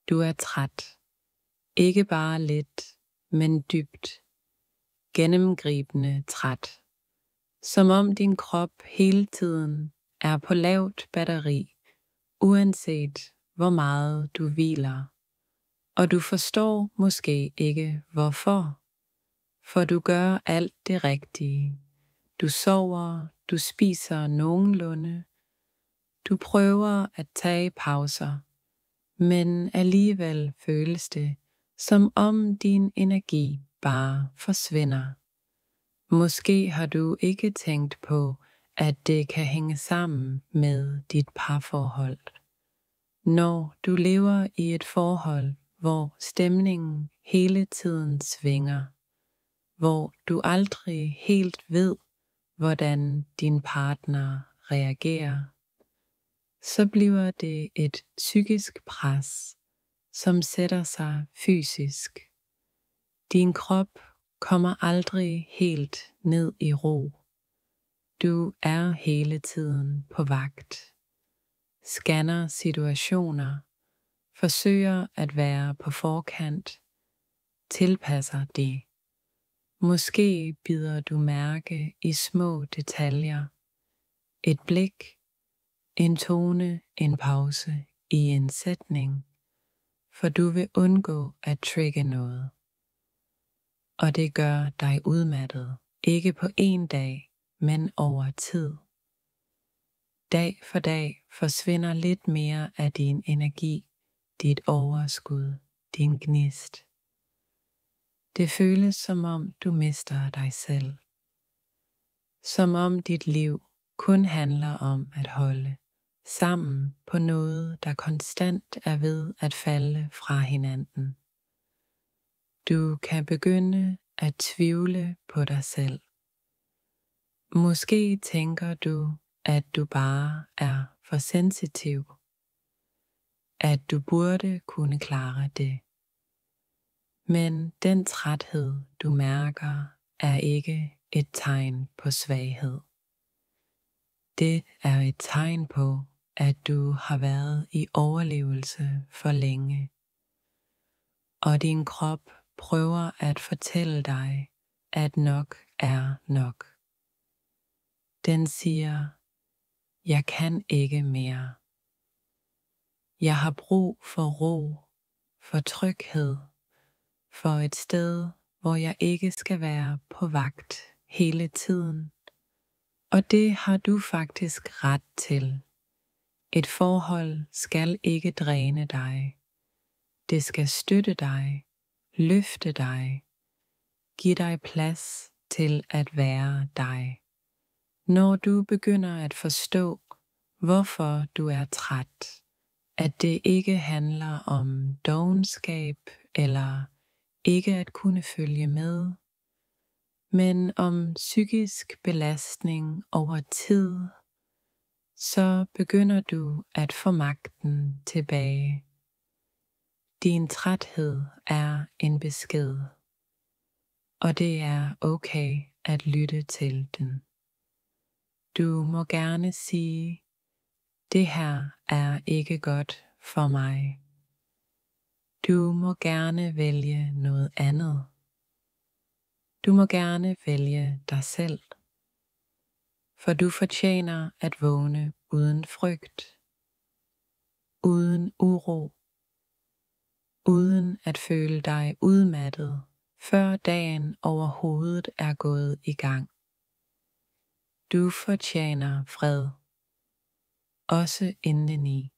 Du er træt. Ikke bare lidt, men dybt. Gennemgribende træt. Som om din krop hele tiden er på lavt batteri, uanset hvor meget du hviler. Og du forstår måske ikke hvorfor. For du gør alt det rigtige. Du sover, du spiser nogenlunde. Du prøver at tage pauser, men alligevel føles det, som om din energi bare forsvinder. Måske har du ikke tænkt på, at det kan hænge sammen med dit parforhold. Når du lever i et forhold, hvor stemningen hele tiden svinger, hvor du aldrig helt ved, hvordan din partner reagerer, så bliver det et psykisk pres, som sætter sig fysisk. Din krop kommer aldrig helt ned i ro. Du er hele tiden på vagt. Scanner situationer, forsøger at være på forkant, tilpasser det. Måske bider du mærke i små detaljer. Et blik, en tone, en pause i en sætning, for du vil undgå at trigge noget. Og det gør dig udmattet, ikke på en dag, men over tid. Dag for dag forsvinder lidt mere af din energi, dit overskud, din gnist. Det føles som om du mister dig selv. Som om dit liv kun handler om at holde sammen på noget, der konstant er ved at falde fra hinanden. Du kan begynde at tvivle på dig selv. Måske tænker du, at du bare er for sensitiv. At du burde kunne klare det. Men den træthed, du mærker, er ikke et tegn på svaghed. Det er et tegn på, at du har været i overlevelse for længe. Og din krop prøver at fortælle dig, at nok er nok. Den siger, jeg kan ikke mere. Jeg har brug for ro, for tryghed, for et sted, hvor jeg ikke skal være på vagt hele tiden. Og det har du faktisk ret til. Et forhold skal ikke dræne dig. Det skal støtte dig, løfte dig, give dig plads til at være dig. Når du begynder at forstå, hvorfor du er træt, at det ikke handler om dovenskab eller ikke at kunne følge med, men om psykisk belastning over tid, så begynder du at få magten tilbage. Din træthed er en besked, og det er okay at lytte til den. Du må gerne sige, det her er ikke godt for mig. Du må gerne vælge noget andet. Du må gerne vælge dig selv. For du fortjener at vågne uden frygt, uden uro, uden at føle dig udmattet, før dagen overhovedet er gået i gang. Du fortjener fred, også indeni.